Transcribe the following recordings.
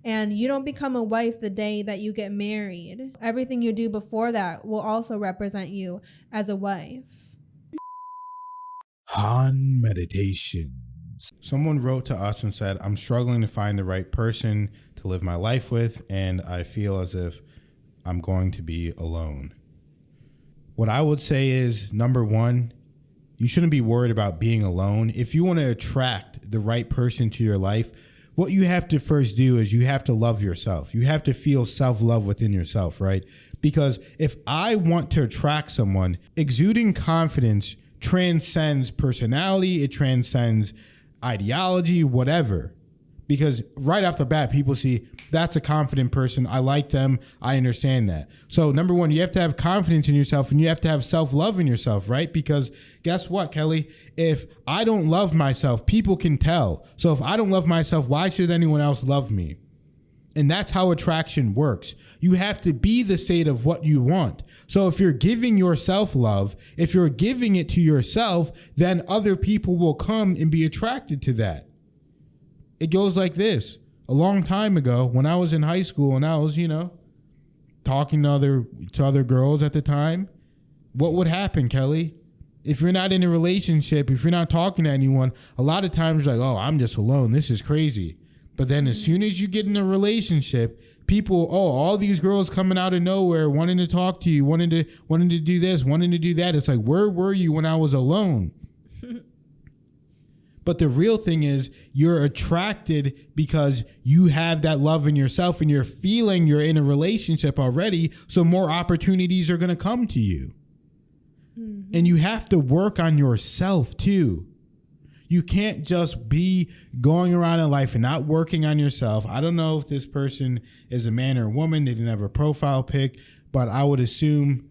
And you don't become a wife the day that you get married. Everything you do before that will also represent you as a wife. Han Meditations. Someone wrote to us and said, I'm struggling to find the right person to live my life with, and I feel as if I'm going to be alone. What I would say is, number one, you shouldn't be worried about being alone. If you want to attract the right person to your life, what you have to first do is you have to love yourself. You have to feel self-love within yourself, right? Because if I want to attract someone, exuding confidence transcends personality, it transcends ideology, whatever. Because right off the bat, people see that's a confident person. I like them. I understand that. So number one, you have to have confidence in yourself and you have to have self-love in yourself, right? Because guess what, Kelly? If I don't love myself, people can tell. So if I don't love myself, why should anyone else love me? And that's how attraction works. You have to be the state of what you want. So if you're giving yourself love, if you're giving it to yourself, then other people will come and be attracted to that. It goes like this. A long time ago, when I was in high school and I was, talking to other girls at the time, what would happen, Kelly? If you're not in a relationship, if you're not talking to anyone, a lot of times you're like, oh, I'm just alone. This is crazy. But then as soon as you get in a relationship, people, all these girls coming out of nowhere, wanting to talk to you, wanting to do this, wanting to do that. It's like, where were you when I was alone? But the real thing is you're attracted because you have that love in yourself and you're feeling you're in a relationship already. So more opportunities are going to come to you. Mm-hmm. And you have to work on yourself too. You can't just be going around in life and not working on yourself. I don't know if this person is a man or a woman. They didn't have a profile pic, but I would assume,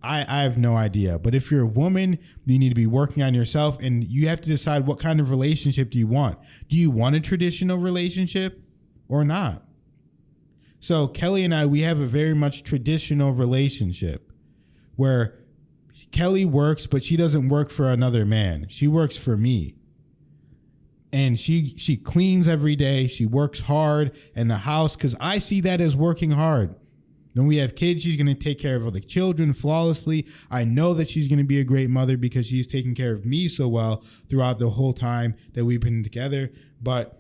I have no idea. But if you're a woman, you need to be working on yourself and you have to decide what kind of relationship do you want. Do you want a traditional relationship or not? So Kelly and I, we have a very much traditional relationship where Kelly works, but she doesn't work for another man. She works for me. And she cleans every day. She works hard in the house because I see that as working hard. When we have kids, she's going to take care of all the children flawlessly. I know that she's going to be a great mother because she's taken care of me so well throughout the whole time that we've been together. But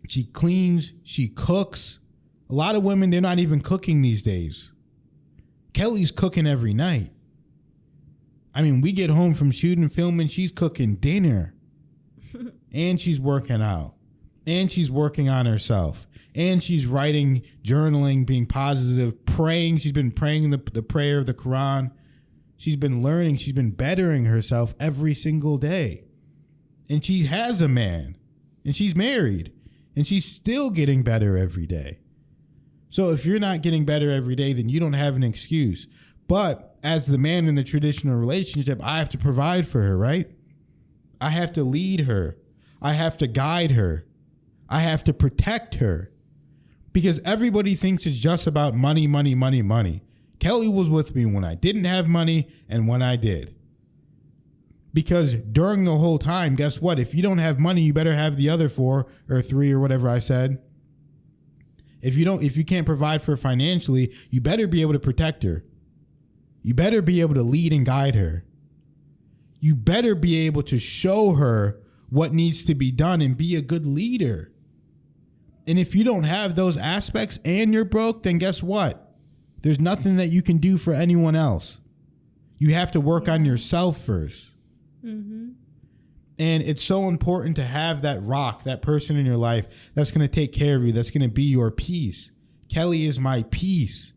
she cleans, she cooks. A lot of women, they're not even cooking these days. Kelly's cooking every night. I mean, we get home from shooting, filming, she's cooking dinner. And she's working out. And she's working on herself. And she's writing, journaling, being positive, praying. She's been praying the prayer of the Quran. She's been learning. She's been bettering herself every single day. And she has a man. And she's married. And she's still getting better every day. So if you're not getting better every day, then you don't have an excuse. But as the man in the traditional relationship, I have to provide for her, right? I have to lead her. I have to guide her. I have to protect her. Because everybody thinks it's just about money, money, money, money. Kelly was with me when I didn't have money and when I did. Because during the whole time, guess what? If you don't have money, you better have the other 4 or 3 or whatever I said. If you can't provide for her financially, you better be able to protect her. You better be able to lead and guide her. You better be able to show her what needs to be done and be a good leader. And if you don't have those aspects and you're broke, then guess what? There's nothing that you can do for anyone else. You have to work on yourself first. Mm-hmm. And it's so important to have that rock, that person in your life that's going to take care of you, that's going to be your peace. Kelly is my peace.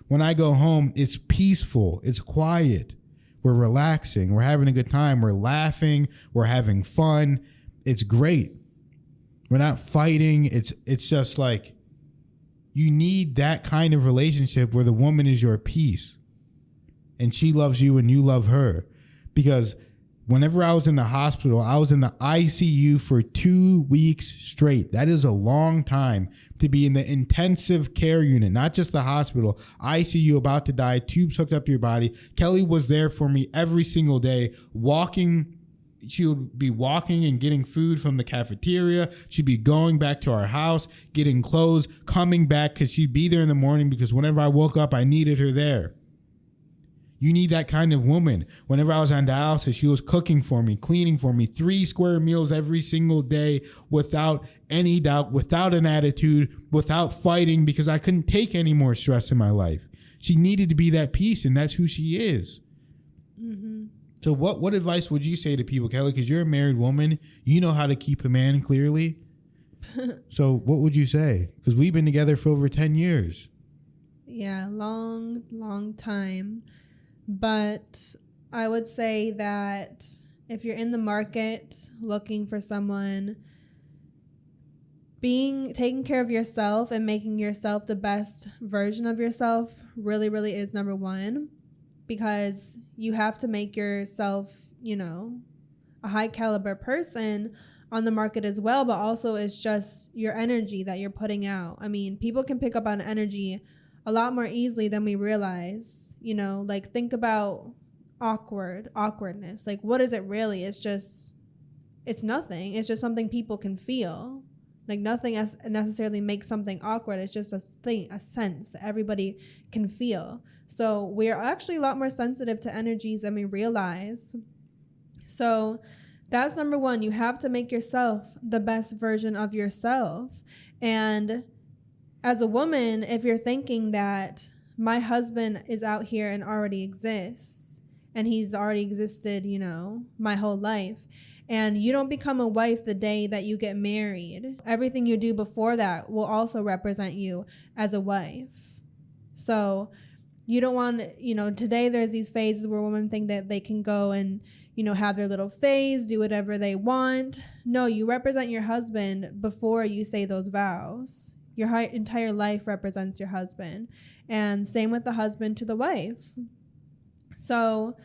When I go home, it's peaceful. It's quiet. We're relaxing. We're having a good time. We're laughing. We're having fun. It's great. We're not fighting. It's just like you need that kind of relationship where the woman is your peace and she loves you and you love her. Because whenever I was in the hospital, I was in the ICU for 2 weeks straight. That is a long time to be in the intensive care unit, not just the hospital. ICU, about to die, tubes hooked up to your body. Kelly was there for me every single day, walking She would be walking and getting food from the cafeteria. She'd be going back to our house, getting clothes, coming back because she'd be there in the morning because whenever I woke up, I needed her there. You need that kind of woman. Whenever I was on dialysis, she was cooking for me, cleaning for me, 3 square meals every single day without any doubt, without an attitude, without fighting because I couldn't take any more stress in my life. She needed to be that peace, and that's who she is. Mm-hmm. So what advice would you say to people, Kelly? Because you're a married woman. You know how to keep a man clearly. So what would you say? Because we've been together for over 10 years. Yeah, long time. But I would say that if you're in the market looking for someone, taking care of yourself and making yourself the best version of yourself really, really is number one, because you have to make yourself, a high caliber person on the market as well, but also it's just your energy that you're putting out. I mean, people can pick up on energy a lot more easily than we realize. Like think about awkwardness. Like what is it really? It's nothing. It's just something people can feel. Like nothing necessarily makes something awkward. It's just a sense that everybody can feel. So we're actually a lot more sensitive to energies than we realize. So that's number one. You have to make yourself the best version of yourself. And as a woman, if you're thinking that my husband is out here and already exists, and he's already existed, my whole life, and you don't become a wife the day that you get married, everything you do before that will also represent you as a wife. So you don't want, today there's these phases where women think that they can go and, have their little phase, do whatever they want. No, you represent your husband before you say those vows. Your entire life represents your husband. And same with the husband to the wife. So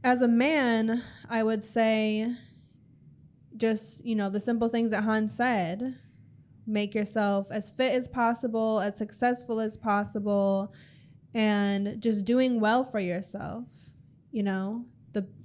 as a man, I would say just, the simple things that Hans said. Make yourself as fit as possible, as successful as possible, and just doing well for yourself,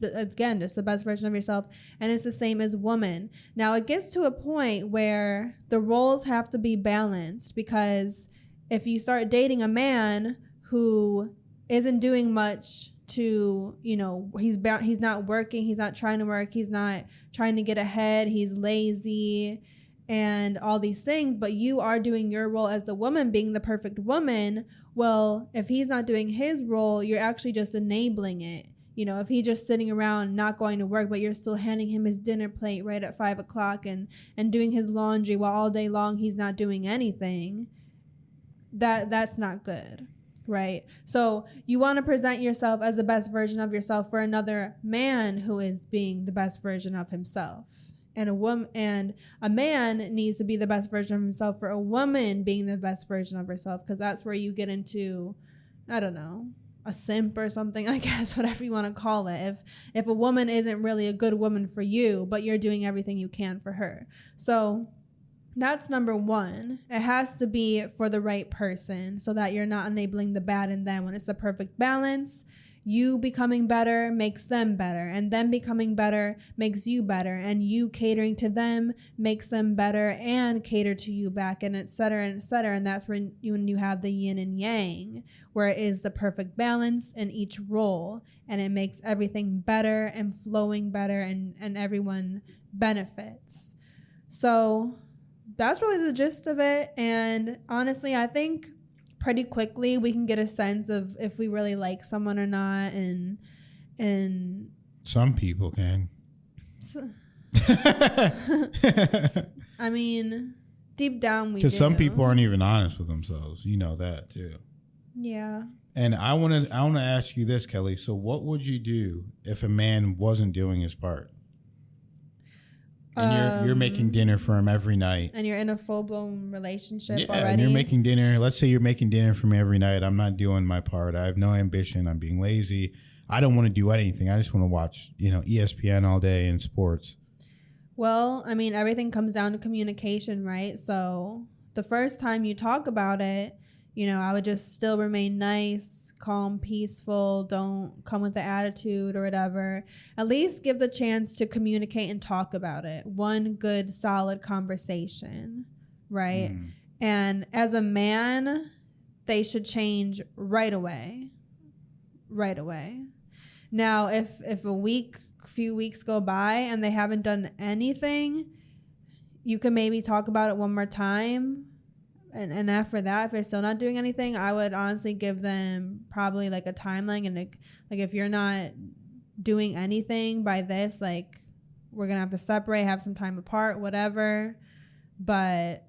again, just the best version of yourself. And it's the same as woman. Now it gets to a point where the roles have to be balanced, because if you start dating a man who isn't doing much to, he's not working, he's not trying to work, he's not trying to get ahead, he's lazy and all these things, but you are doing your role as the woman, being the perfect woman, well, if he's not doing his role, you're actually just enabling it. If he's just sitting around not going to work, but you're still handing him his dinner plate right at 5 o'clock and doing his laundry while all day long he's not doing anything, that's not good, right? So you want to present yourself as the best version of yourself for another man who is being the best version of himself. And a man needs to be the best version of himself for a woman being the best version of herself, because that's where you get into, I don't know, a simp or something, I guess, whatever you want to call it. If a woman isn't really a good woman for you, but you're doing everything you can for her. So that's number one. It has to be for the right person so that you're not enabling the bad in them. When it's the perfect balance, you becoming better makes them better, and them becoming better makes you better, and you catering to them makes them better and cater to you back, and et cetera, and et cetera. And that's when you have the yin and yang, where it is the perfect balance in each role, and it makes everything better and flowing better, and everyone benefits. So that's really the gist of it. And honestly, I think pretty quickly we can get a sense of if we really like someone or not, and some people can. I mean, deep down we do. Because some people aren't even honest with themselves. You know that too. Yeah. And I want to ask you this, Kelly. So what would you do if a man wasn't doing his part? And you're making dinner for him every night. And you're in a full-blown relationship already. And you're making dinner. Let's say you're making dinner for me every night. I'm not doing my part. I have no ambition. I'm being lazy. I don't want to do anything. I just want to watch, ESPN all day and sports. Well, I mean, everything comes down to communication, right? So the first time you talk about it, You know, I would just still remain nice, calm, peaceful, don't come with the attitude or whatever. At least give the chance to communicate and talk about it. One good, solid conversation, right? And as a man, they should change right away. Right away. Now, if a few weeks go by and they haven't done anything, you can maybe talk about it one more time. And after that, if they're still not doing anything, I would honestly give them probably like a timeline. And like if you're not doing anything by this, like we're going to have to separate, have some time apart, whatever. But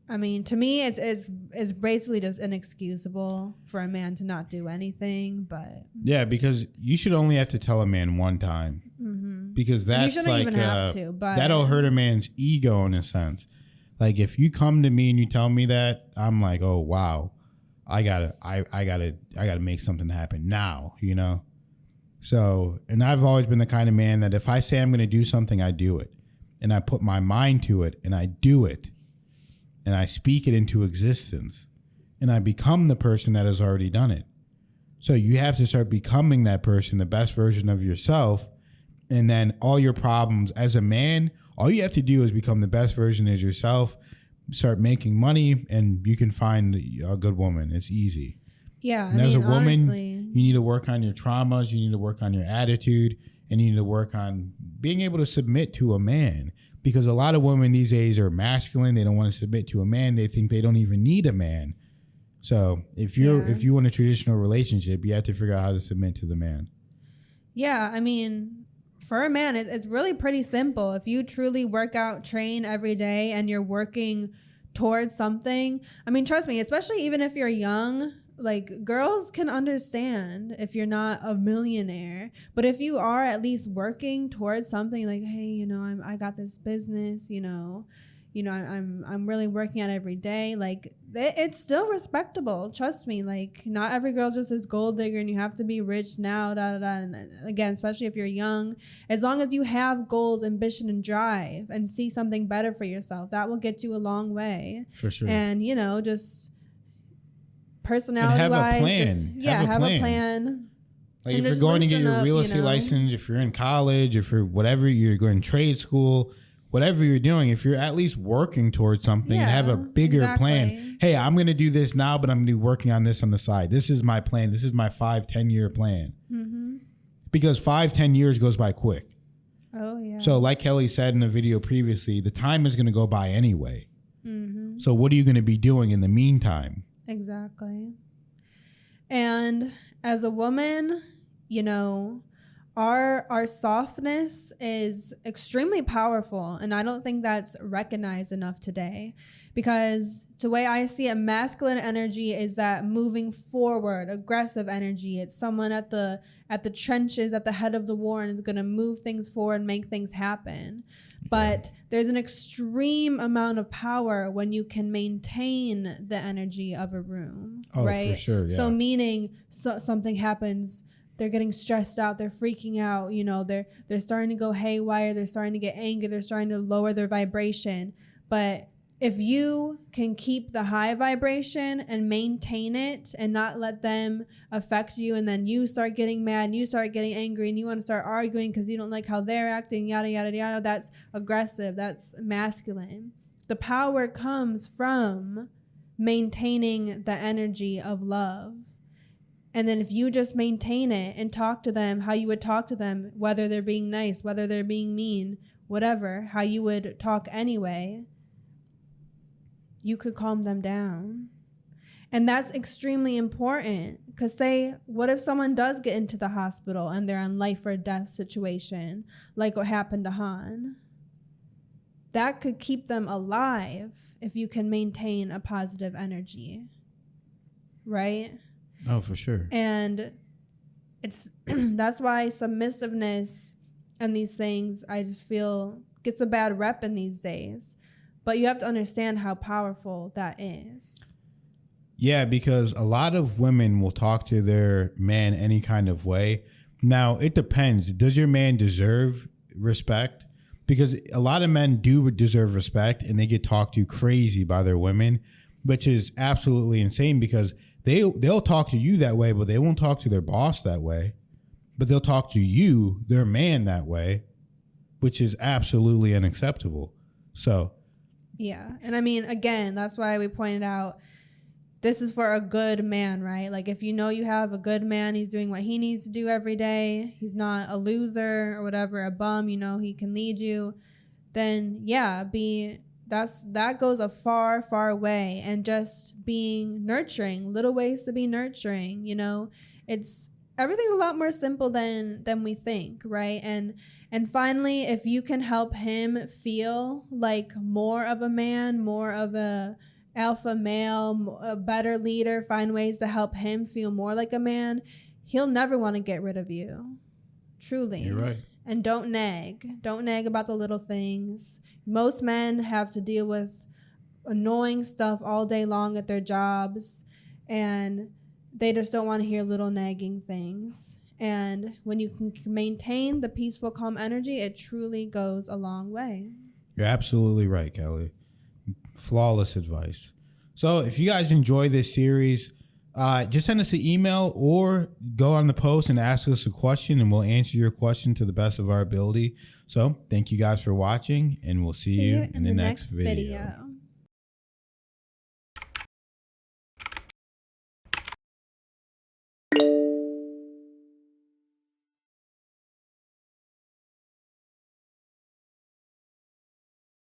I mean, to me, it's basically just inexcusable for a man to not do anything. But yeah, because you should only have to tell a man one time, because that's you shouldn't even have to. But that'll hurt a man's ego in a sense. Like if you come to me and you tell me that, I'm like, oh wow, I gotta make something happen now, you know. So, and I've always been the kind of man that if I say I'm gonna do something, I do it, and I put my mind to it, and I do it. And I speak it into existence, and I become the person that has already done it. So you have to start becoming that person, the best version of yourself. And then all your problems as a man, all you have to do is become the best version of yourself, start making money, and you can find a good woman. It's easy. Yeah. And as a woman, honestly, you need to work on your traumas. You need to work on your attitude, and you need to work on being able to submit to a man. Because a lot of women these days are masculine. They don't want to submit to a man. They think they don't even need a man. So if you want a traditional relationship, you have to figure out how to submit to the man. Yeah, I mean, for a man, it's really pretty simple. If you truly work out, train every day, and you're working towards something, I mean, trust me, especially even if you're young, like girls can understand if you're not a millionaire, but if you are at least working towards something, like, hey, you know, I got this business, you know, I'm really working at it every day. Like it's still respectable. Trust me. Like not every girl's just this gold digger and you have to be rich now. And again, especially if you're young, as long as you have goals, ambition, and drive, and see something better for yourself, that will get you a long way. For sure. And you know, just personality wise, have a plan. Like if you're going to get your real estate license, if you're in college, if you're whatever, you're going to trade school, whatever you're doing, if you're at least working towards something, have a bigger plan. Hey, I'm going to do this now, but I'm going to be working on this on the side. This is my plan. This is my 5-10 year plan. Because 5-10 years goes by quick. Oh yeah. So like Kelly said in the video previously, the time is going to go by anyway. So what are you going to be doing in the meantime? Exactly. And as a woman, you know, our softness is extremely powerful, and I don't think that's recognized enough today, because the way I see it, masculine energy is that moving forward, aggressive energy. It's someone at the trenches, at the head of the war, and is going to move things forward and make things happen. But there's an extreme amount of power when you can maintain the energy of a room, right? For sure, yeah. So meaning something happens, they're getting stressed out, they're freaking out, you know, they're starting to go haywire, they're starting to get angry, they're starting to lower their vibration. But if you can keep the high vibration and maintain it and not let them affect you, and then you start getting mad and you start getting angry and you want to start arguing because you don't like how they're acting, yada, yada, yada, that's aggressive. That's masculine. The power comes from maintaining the energy of love. And then if you just maintain it and talk to them how you would talk to them, whether they're being nice, whether they're being mean, whatever, how you would talk anyway, you could calm them down. And that's extremely important, because say, what if someone does get into the hospital and they're in life or death situation, like what happened to Han? That could keep them alive if you can maintain a positive energy, right? Oh, for sure. And it's that's why submissiveness and these things, I just feel, gets a bad rep in these days. But you have to understand how powerful that is. Yeah, because a lot of women will talk to their man any kind of way. Now, it depends. Does your man deserve respect? Because a lot of men do deserve respect, and they get talked to crazy by their women. which is absolutely insane because they'll talk to you that way, but they won't talk to their boss that way. But they'll talk to you, their man, that way, which is absolutely unacceptable. So, yeah. And I mean, again, that's why we pointed out this is for a good man, right? Like if you know you have a good man, he's doing what he needs to do every day, he's not a loser or whatever, a bum, you know, he can lead you, then yeah, that goes a far, far way. And just being nurturing, little ways to be nurturing, you know, it's everything's a lot more simple than we think, right? And finally, if you can help him feel like more of a man, more of a alpha male, a better leader, find ways to help him feel more like a man, he'll never want to get rid of you. Truly. You're right. And don't nag about the little things. Most men have to deal with annoying stuff all day long at their jobs, and they just don't want to hear little nagging things. And when you can maintain the peaceful, calm energy, it truly goes a long way. You're absolutely right, Kelly. Flawless advice. So if you guys enjoy this series, just send us an email or go on the post and ask us a question, and we'll answer your question to the best of our ability. So thank you guys for watching, and we'll see you in the next video.